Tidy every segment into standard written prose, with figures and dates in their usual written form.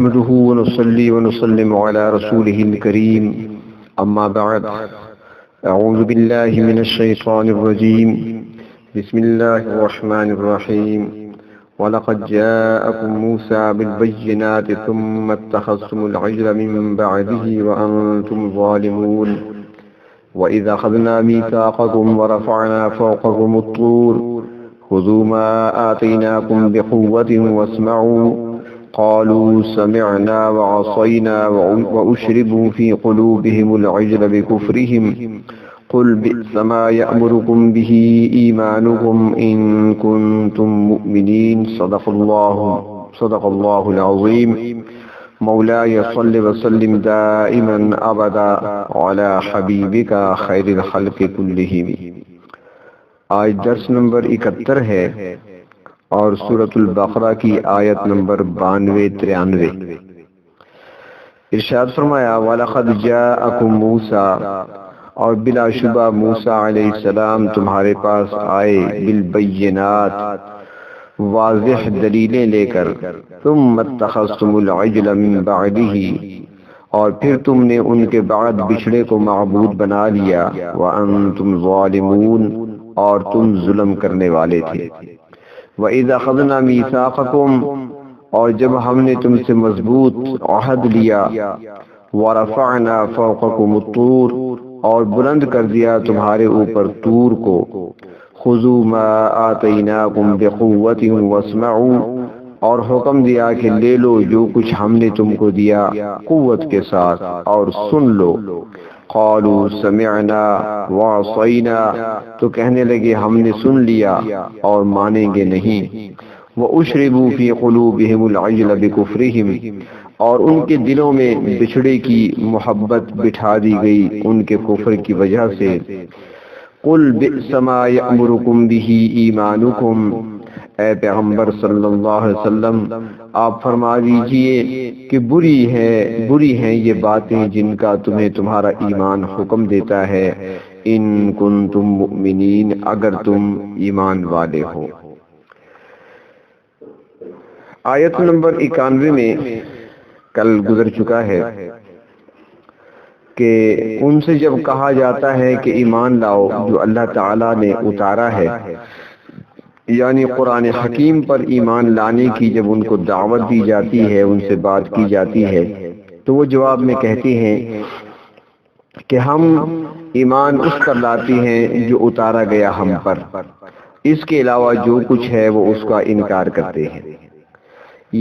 نحمده ونصلي ونسلم على رسوله الكريم أما بعد أعوذ بالله من الشيطان الرجيم بسم الله الرحمن الرحيم ولقد جاءكم موسى بالبينات ثم اتخذتم العجل من بعده وأنتم ظالمون وإذا أخذنا ميثاقكم ورفعنا فوقكم الطور خذوا ما آتيناكم بقوة واسمعوا قالوا سمعنا وعصينا وأشربوا في قلوبهم العجل بكفرهم قل بئس ما يأمركم به إيمانكم إن كنتم مؤمنين صدق الله العظيم مولاي صل وسلم دائما أبدا على حبيبك خير الخلق كلهم۔ آج درس نمبر 71 ہے اور سورۃ البقرہ کی آیت نمبر 92-93۔ ارشاد فرمایا وَلَقَدْ جَاءَكُم مُوسَىٰ، اور بلا شبہ موسیٰ علیہ السلام تمہارے پاس آئے، بالبینات، واضح دلیلیں لے کر، ثم اتخذتم العجل من بعدہ، اور پھر تم نے ان کے بعد بچھڑے کو معبود بنا لیا، وانتم ظالمون، اور تم ظلم کرنے والے تھے۔ وَإِذَا أَخَذْنَا مِيثَاقَكُمْ، اور جب ہم نے تم سے مضبوط عہد لیا، وَرَفَعْنَا فَوْقَكُمُ الطُّورَ، اور بلند کر دیا تمہارے اوپر طور کو، خُذُوا مَا آتَيْنَاكُمْ بِقُوَّةٍ وَاسْمَعُوا، اور حکم دیا کہ لے لو جو کچھ ہم نے تم کو دیا قوت کے ساتھ اور سن لو۔ قالوا سمعنا وعصینا، تو کہنے لگے ہم نے سن لیا اور مانیں گے نہیں۔ وَأُشْرِبُوا فِي قُلُوبِهِمُ الْعِجْلَ بِكُفْرِهِمْ، اور ان کے دلوں میں بچھڑے کی محبت بٹھا دی گئی ان کے کفر کی وجہ سے۔ قُلْ بِئْسَ مَا يَأْمُرُكُمْ بِهِ إِيمَانُكُمْ، اے پیغمبر صلی اللہ علیہ وسلم آپ فرما دیجئے کہ بری ہیں یہ باتیں جن کا تمہیں تمہارا ایمان حکم دیتا ہے، ان کنتم مؤمنین، اگر تم ایمان والے ہو۔ آیت نمبر 91 میں کل گزر چکا ہے کہ ان سے جب کہا جاتا ہے کہ ایمان لاؤ جو اللہ تعالی نے اتارا ہے، یعنی قرآن حکیم پر ایمان لانے کی جب ان کو دعوت دی جاتی ہے، ان سے بات کی جاتی ہے، تو وہ جواب میں کہتے ہیں کہ ہم ایمان اس پر لاتے ہیں جو اتارا گیا ہم پر، اس کے علاوہ جو کچھ ہے وہ اس کا انکار کرتے ہیں۔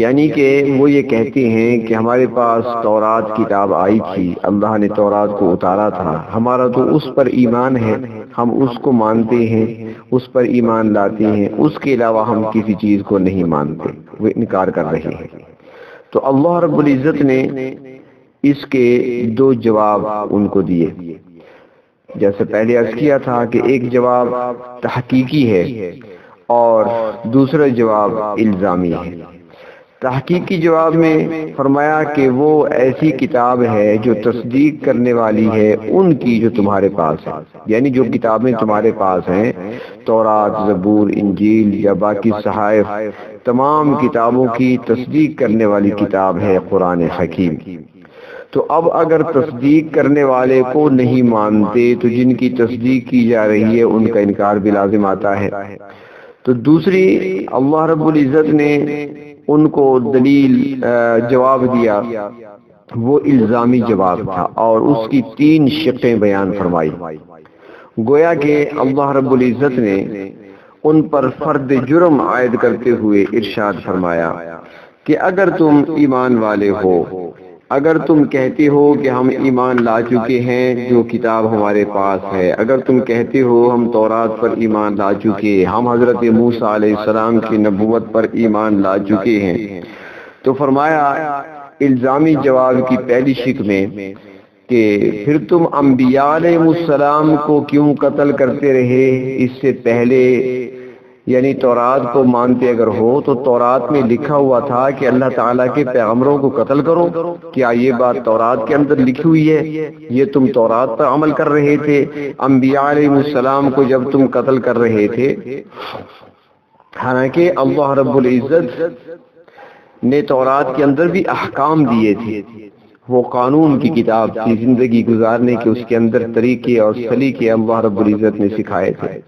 یعنی کہ وہ یہ کہتے ہیں کہ ہمارے پاس تورات کتاب آئی تھی، اللہ نے تورات کو اتارا تھا، ہمارا تو اس پر ایمان ہے، ہم اس کو مانتے ہیں، اس پر ایمان لاتے ہیں، اس کے علاوہ ہم کسی چیز کو نہیں مانتے، وہ انکار کر رہے ہیں۔ تو اللہ رب العزت نے اس کے دو جواب ان کو دیے، جیسے پہلے عرض کیا تھا کہ ایک جواب تحقیقی ہے اور دوسرا جواب الزامی ہے۔ تحقیقی جواب میں فرمایا کہ وہ ایسی کتاب ہے جو تصدیق کرنے والی ہے ان کی جو تمہارے پاس ہے، یعنی جو کتابیں تمہارے پاس ہیں، تورات، زبور، انجیل یا باقی صحائف، تمام کتابوں کی تصدیق کرنے والی کتاب ہے قرآن حکیم۔ تو اب اگر تصدیق کرنے والے کو نہیں مانتے تو جن کی تصدیق کی جا رہی ہے ان کا انکار بھی لازم آتا ہے۔ تو دوسری اللہ رب العزت نے ان کو دلیل جواب دیا، وہ الزامی جواب تھا اور اس کی 3 شقیں بیان فرمائی۔ گویا کہ اللہ رب العزت نے ان پر فرد جرم عائد کرتے ہوئے ارشاد فرمایا کہ اگر تم ایمان والے ہو، اگر تم کہتے ہو کہ ہم ایمان لا چکے ہیں جو کتاب ہمارے پاس ہے، اگر تم کہتے ہو ہم تورات پر ایمان لا چکے، ہم حضرت موسیٰ علیہ السلام کی نبوت پر ایمان لا چکے ہیں، تو فرمایا الزامی جواب کی پہلی شق میں کہ پھر تم انبیاء علیہ السلام کو کیوں قتل کرتے رہے؟ اس سے پہلے یعنی تورات کو مانتے اگر ہو تو تورات میں لکھا ہوا تھا کہ اللہ تعالیٰ کے پیغمبروں کو قتل کرو، کیا یہ بات تورات کے اندر لکھی ہوئی ہے؟ یہ تم تورات پر عمل کر رہے تھے، انبیاء علیہ السلام کو جب تم قتل کر رہے تھے، حالانکہ اللہ رب العزت نے تورات کے اندر بھی احکام دیے تھے، وہ قانون کی کتاب تھی زندگی گزارنے کے، اس کے اندر طریقے اور سلیقے اللہ رب العزت نے سکھائے تھے۔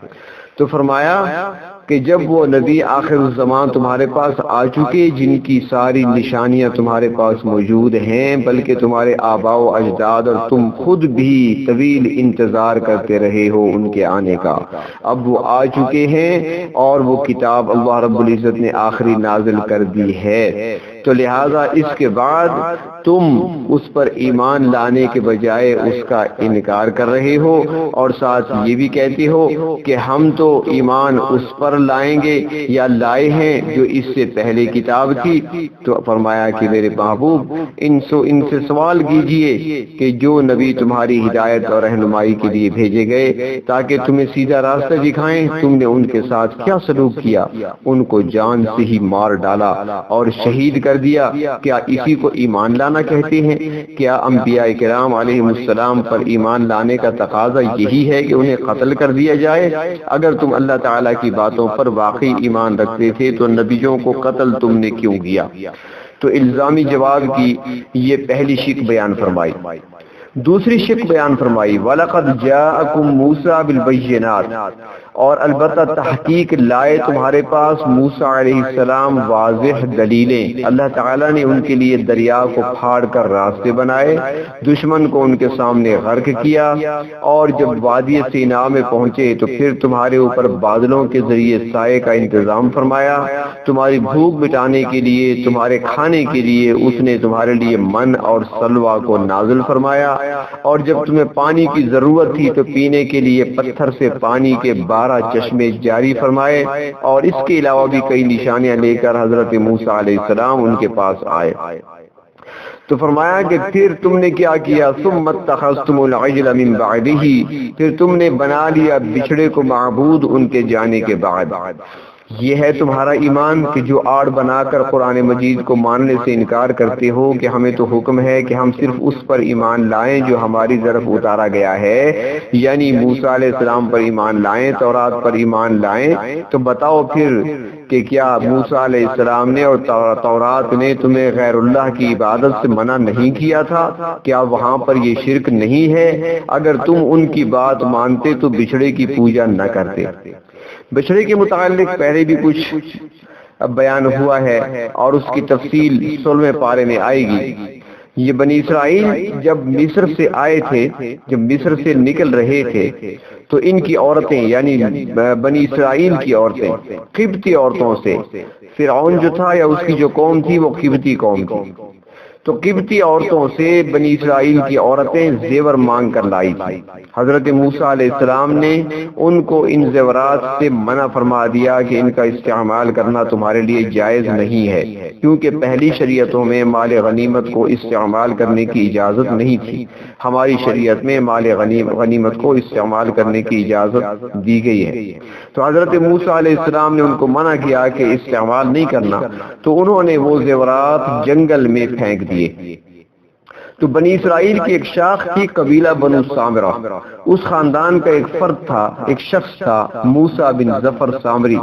تو فرمایا کہ جب وہ نبی آخر الزمان تمہارے پاس آ چکے جن کی ساری نشانیاں تمہارے پاس موجود ہیں، بلکہ تمہارے آباء و اجداد اور تم خود بھی طویل انتظار کرتے رہے ہو ان کے آنے کا، اب وہ آ چکے ہیں اور وہ کتاب اللہ رب العزت نے آخری نازل کر دی ہے، تو لہذا اس کے بعد تم اس پر ایمان لانے کے بجائے اس کا انکار کر رہے ہو، اور ساتھ یہ بھی کہتے ہو کہ ہم تو ایمان اس پر لائیں گے یا لائے ہیں جو اس سے پہلے کتاب تھی۔ تو فرمایا کہ میرے محبوب ان سے سوال کیجئے کہ جو نبی تمہاری ہدایت اور رہنمائی کے لیے بھیجے گئے تاکہ تمہیں سیدھا راستہ دکھائیں، تم نے ان کے ساتھ کیا سلوک کیا؟ ان کو جان سے ہی مار ڈالا اور شہید کر دیا، کیا اسی کو ایمان لانا کہتے ہیں؟ کیا انبیاء کرام علیہ السلام پر ایمان لانے کا تقاضا یہی ہے کہ انہیں قتل کر دیا جائے؟ اگر تم اللہ تعالیٰ کی باتوں پر واقعی ایمان رکھتے تھے تو نبیوں کو قتل تم نے کیوں کیا؟ تو الزامی جواب کی یہ پہلی شق بیان فرمائی۔ دوسری شق بیان فرمائی وَلَقَدْ جَاءَكُمْ مُوسَىٰ بِالْبَيِّنَاتِ، اور البتہ تحقیق لائے تمہارے پاس موسیٰ علیہ السلام واضح دلیلیں، اللہ تعالیٰ نے ان کے لیے دریا کو پھاڑ کر راستے بنائے، دشمن کو ان کے سامنے غرق کیا، اور جب وادی سینا میں پہنچے تو پھر تمہارے اوپر بادلوں کے ذریعے سائے کا انتظام فرمایا، تمہاری بھوک مٹانے کے لیے، تمہارے کھانے کے لیے اس نے تمہارے لیے من اور سلوہ کو نازل فرمایا، اور جب تمہیں پانی کی ضرورت تھی تو پینے کے لیے پتھر سے پانی کے 12 چشمے جاری فرمائے، اور اس کے علاوہ بھی کئی نشانیاں لے کر حضرت موسیٰ علیہ السلام ان کے پاس آئے۔ تو فرمایا کہ پھر تم نے کیا کیا؟ ثم اتخذتم العجل من بعدہ، پھر تم نے بنا لیا بچھڑے کو معبود ان کے جانے کے بعد۔ یہ ہے تمہارا ایمان کہ جو آڑ بنا کر قرآن مجید کو ماننے سے انکار کرتے ہو کہ ہمیں تو حکم ہے کہ ہم صرف اس پر ایمان لائیں جو ہماری طرف اتارا گیا ہے، یعنی موسیٰ علیہ السلام پر ایمان لائیں، تورات پر ایمان لائیں۔ تو بتاؤ پھر کہ کیا موسیٰ علیہ السلام نے اور تورات نے تمہیں غیر اللہ کی عبادت سے منع نہیں کیا تھا؟ کیا وہاں پر یہ شرک نہیں ہے؟ اگر تم ان کی بات مانتے تو بچھڑے کی پوجا نہ کرتے۔ بچھڑے کے متعلق پہلے بھی کچھ بیان ہوا ہے اور اس کی تفصیل 16ویں پارے میں آئے گی۔ یہ بنی اسرائیل جب مصر سے آئے تھے، جب مصر سے نکل رہے تھے تو ان کی عورتیں یعنی بنی اسرائیل کی عورتیں قبطی عورتوں سے، فرعون جو تھا یا اس کی جو قوم تھی وہ قبطی قوم تھی، تو قبطی عورتوں سے بنی اسرائیل کی عورتیں زیور مانگ کر لائی تھی۔ حضرت موسیٰ علیہ السلام نے ان کو ان زیورات سے منع فرما دیا کہ ان کا استعمال کرنا تمہارے لیے جائز نہیں ہے، کیونکہ پہلی شریعتوں میں مال غنیمت کو استعمال کرنے کی اجازت نہیں تھی، ہماری شریعت میں مال غنیمت کو استعمال کرنے کی اجازت دی گئی ہے۔ تو حضرت موسیٰ علیہ السلام نے ان کو منع کیا کہ استعمال نہیں کرنا، تو انہوں نے وہ زیورات جنگل میں پھینک دیے۔ تو بنی اسرائیل کی ایک شاخ تھی قبیلہ بنو سامرہ، اس خاندان کا ایک فرد تھا، ایک شخص تھا موسیٰ بن ظفر سامری،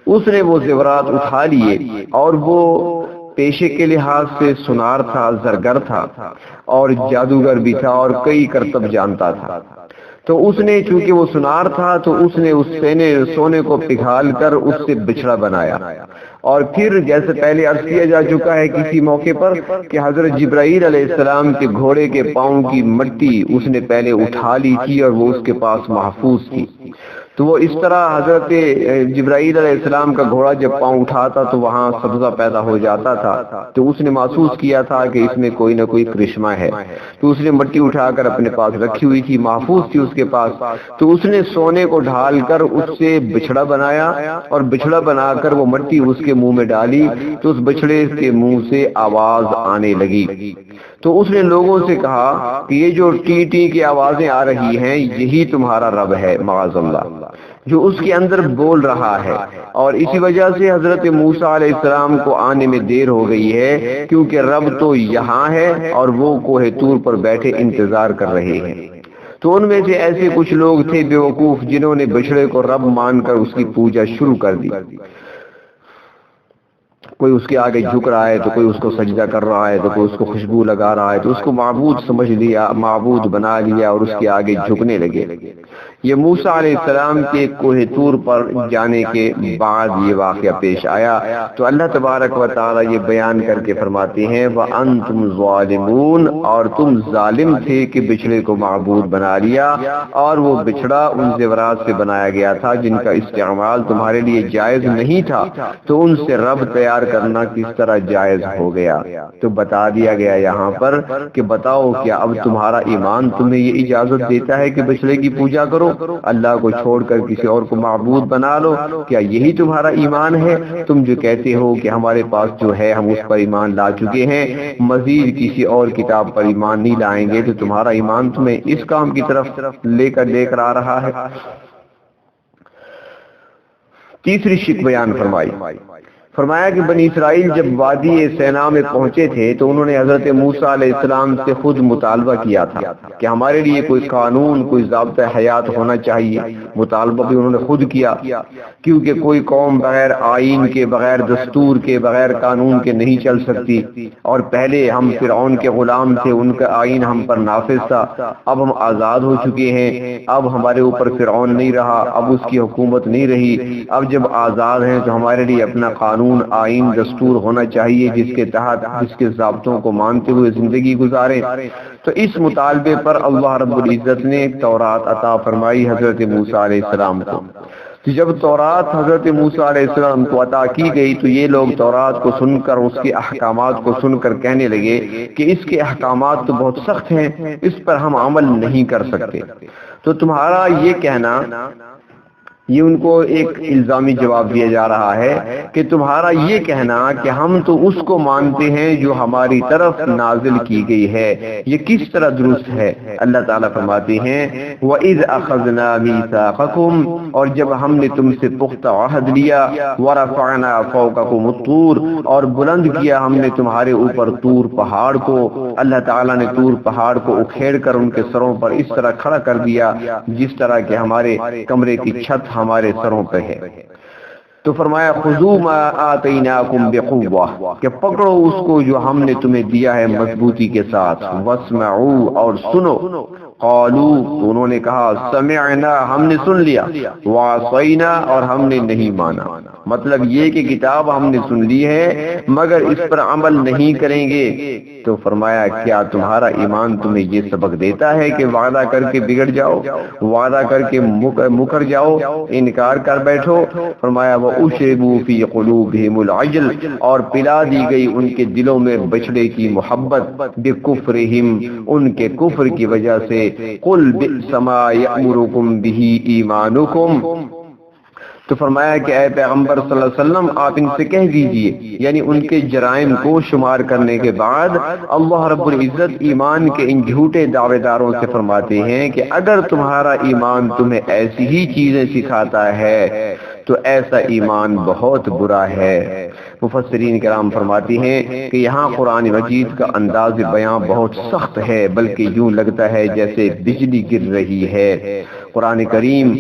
اس نے وہ زیورات اٹھا لیے، اور وہ پیشے کے لحاظ سے سنار تھا، زرگر تھا اور جادوگر بھی تھا اور کئی کرتب جانتا تھا۔ تو اس نے چونکہ وہ سنار تھا تو اس نے اس سونے کو پگھال کر اس سے بچھڑا بنایا، اور پھر جیسے پہلے عرض کیا جا چکا ہے کسی موقع پر کہ حضرت جبرائیل علیہ السلام کے گھوڑے کے پاؤں کی مٹی اس نے پہلے اٹھا لی تھی اور وہ اس کے پاس محفوظ تھی۔ تو وہ اس طرح حضرت جبرائیل علیہ السلام کا گھوڑا جب پاؤں اٹھاتا تو وہاں سبزہ پیدا ہو جاتا تھا، تو اس نے محسوس کیا تھا کہ اس میں کوئی نہ کوئی کرشمہ ہے، تو اس نے مٹی اٹھا کر اپنے پاس رکھی ہوئی تھی، محفوظ تھی اس کے پاس، تو اس نے سونے کو ڈھال کر اس سے بچھڑا بنایا، اور بچھڑا بنا کر وہ مٹی اس کے منہ میں ڈالی تو اس بچھڑے کے منہ سے آواز آنے لگی۔ تو اس نے لوگوں سے کہا کہ یہ جو ٹی ٹی کی آوازیں آ رہی ہیں یہی تمہارا رب ہے معاذ اللہ، جو اس کے اندر بول رہا ہے، اور اسی وجہ سے حضرت موسیٰ علیہ السلام کو آنے میں دیر ہو گئی ہے، کیونکہ رب تو یہاں ہے اور وہ کوہ طور پر بیٹھے انتظار کر رہے ہیں۔ تو ان میں سے ایسے کچھ لوگ تھے بیوقوف جنہوں نے بچھڑے کو رب مان کر اس کی پوجا شروع کر دی۔ کوئی اس کے آگے جھک رہا ہے تو کوئی اس کو سجدہ کر رہا ہے تو کوئی اس کو خوشبو لگا رہا ہے، تو اس کو معبود سمجھ لیا، معبود بنا لیا اور اس کے آگے جھکنے لگے۔ یہ موسیٰ علیہ السلام کے کوہ طور پر جانے کے بعد یہ واقعہ پیش آیا، تو اللہ تبارک و تعالی یہ بیان کر کے فرماتے ہیں وَأَنْتُمْ ظَالِمُونَ، اور تم ظالم تھے کہ بچڑے کو معبود بنا لیا، اور وہ بچڑا ان زیورات سے بنایا گیا تھا جن کا استعمال تمہارے لیے جائز نہیں تھا، تو ان سے رب تیار کرنا کس طرح جائز ہو گیا۔ تو بتا دیا گیا یہاں پر کہ بتاؤ کیا اب تمہارا ایمان تمہیں یہ اجازت دیتا ہے کہ بچڑے کی پوجا کرو، اللہ کو چھوڑ کر کسی اور کو معبود بنا لو؟ کیا یہی تمہارا ایمان ہے؟ تم جو کہتے ہو کہ ہمارے پاس جو ہے ہم اس پر ایمان لا چکے ہیں، مزید کسی اور کتاب پر ایمان نہیں لائیں گے، تو تمہارا ایمان تمہیں اس کام کی طرف لے کر آ رہا ہے۔ تیسری شک بیان فرمایا کہ بنی اسرائیل جب وادی سینا میں پہنچے تھے تو انہوں نے حضرت موسیٰ علیہ السلام سے خود مطالبہ کیا تھا کہ ہمارے لیے کوئی قانون، کوئی ضابطہ حیات ہونا چاہیے۔ مطالبہ بھی انہوں نے خود کیا، کیونکہ کوئی قوم بغیر آئین کے، بغیر دستور کے، بغیر قانون کے نہیں چل سکتی، اور پہلے ہم فرعون کے غلام تھے، ان کا آئین ہم پر نافذ تھا، اب ہم آزاد ہو چکے ہیں، اب ہمارے اوپر فرعون نہیں رہا، اب اس کی حکومت نہیں رہی، اب جب آزاد ہیں تو ہمارے لیے اپنا قانون، آئین، دستور ہونا چاہیے جس کے تحت، جس کے ضابطوں کو مانتے ہوئے زندگی گزاریں۔ تو اس مطالبے پر اللہ رب العزت نے ایک تورات عطا فرمائی حضرت موسیٰ علیہ السلام کو۔ تو جب تورات حضرت موسیٰ علیہ السلام کو عطا کی گئی تو یہ لوگ تورات کو سن کر، اس کے احکامات کو سن کر کہنے لگے کہ اس کے احکامات تو بہت سخت ہیں، اس پر ہم عمل نہیں کر سکتے۔ تو تمہارا یہ کہنا، یہ ان کو ایک الزامی جواب دیا جا رہا ہے کہ تمہارا یہ کہنا کہ ہم تو اس کو مانتے ہیں جو ہماری طرف نازل کی گئی ہے، یہ کس طرح درست ہے؟ اللہ تعالیٰ فرماتے ہیں وَإِذْ أَخَذْنَا مِيثَاقَكُمْ، اور جب ہم نے تم سے پختہ عہد لیا، وَرَفَعْنَا فَوْقَكُمُ الطُّورَ، اور بلند کیا ہم نے تمہارے اوپر طور پہاڑ کو۔ اللہ تعالیٰ نے طور پہاڑ کو اکھیڑ کر ان کے سروں پر اس طرح کھڑا کر دیا جس طرح کہ ہمارے کمرے کی چھت ہمارے سروں پہ ہے۔ تو فرمایا خذوا ما آتیناکم بقوہ، کہ پکڑو اس کو جو ہم نے تمہیں دیا ہے مضبوطی کے ساتھ، واسمعوا، اور سنو۔ قالوا، تو انہوں نے کہا سمعنا، ہم نے سن لیا، وعصینا، اور ہم نے نہیں مانا۔ مطلب یہ کہ کتاب ہم نے سن لی ہے مگر اس پر عمل نہیں کریں گے۔ تو فرمایا کیا تمہارا ایمان تمہیں یہ سبق دیتا ہے کہ وعدہ کر کے بگڑ جاؤ، وعدہ کر کے مکر جاؤ، انکار کر بیٹھو؟ فرمایا وَأُشْرِبُوا فِي قُلُوبِهِمُ الْعِجْلَ، اور پلا دی گئی ان کے دلوں میں بچڑے کی محبت، بِكُفْرِهِمْ، ان کے کفر کی وجہ سے۔ قُلْ بِئْسَ مَا يَأْمُرُكُمْ بِهِ إِيمَانُكُمْ، تو فرمایا کہ اے پیغمبر صلی اللہ علیہ وسلم آپ ان سے کہہ دیجئے، یعنی ان کے جرائم کو شمار کرنے کے بعد اللہ رب العزت ایمان کے ان جھوٹے دعوے داروں سے فرماتے ہیں کہ اگر تمہارا ایمان تمہیں ایسی ہی چیزیں سکھاتا ہے تو ایسا ایمان بہت برا ہے۔ مفسرین کرام فرماتی ہیں کہ یہاں قرآن مجید کا انداز بیان بہت سخت ہے، بلکہ یوں لگتا ہے جیسے بجلی گر رہی ہے۔ قرآن کریم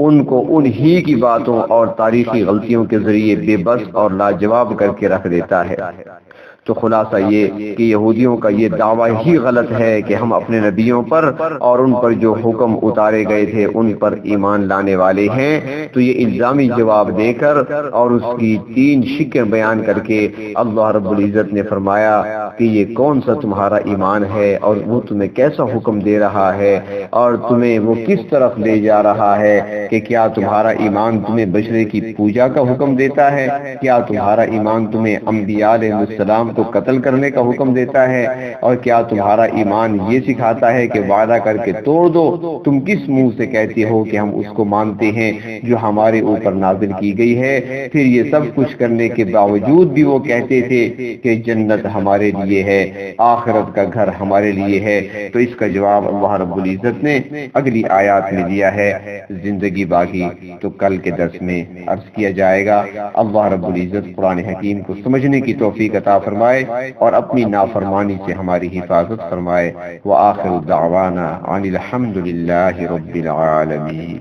ان کو انہی کی باتوں اور تاریخی غلطیوں کے ذریعے بے بس اور لاجواب کر کے رکھ دیتا ہے۔ تو خلاصہ یہ کہ یہودیوں کا یہ دعویٰ ہی غلط ہے کہ ہم اپنے نبیوں پر اور ان پر جو حکم اتارے گئے تھے ان پر ایمان لانے والے ہیں۔ تو یہ الزامی جواب دے کر اور اس کی 3 شکیں بیان کر کے اللہ رب العزت نے فرمایا کہ یہ کون سا تمہارا ایمان ہے اور وہ تمہیں کیسا حکم دے رہا ہے اور تمہیں وہ کس طرف لے جا رہا ہے، کہ کیا تمہارا ایمان تمہیں بچڑے کی پوجا کا حکم دیتا ہے؟ کیا تمہارا ایمان تمہیں انبیاء علیہ السلام کو قتل کرنے کا حکم دیتا ہے؟ اور کیا تمہارا ایمان یہ سکھاتا ہے کہ وعدہ کر کے توڑ دو؟ تم کس منہ سے کہتے ہو کہ ہم اس کو مانتے ہیں جو ہمارے اوپر نازل کی گئی ہے؟ پھر یہ سب کچھ کرنے کے باوجود بھی وہ کہتے تھے کہ جنت ہمارے لیے ہے، آخرت کا گھر ہمارے لیے ہے۔ تو اس کا جواب اللہ رب العزت نے اگلی آیات میں دیا ہے۔ زندگی باقی تو کل کے درس میں عرض کیا جائے گا۔ اللہ رب العزت قرآن حکیم کو سمجھنے کی توفیق عطا فرمائے اور اپنی نافرمانی سے ہماری حفاظت فرمائے۔ وآخر دعوانا ان الحمد للہ رب العالمین۔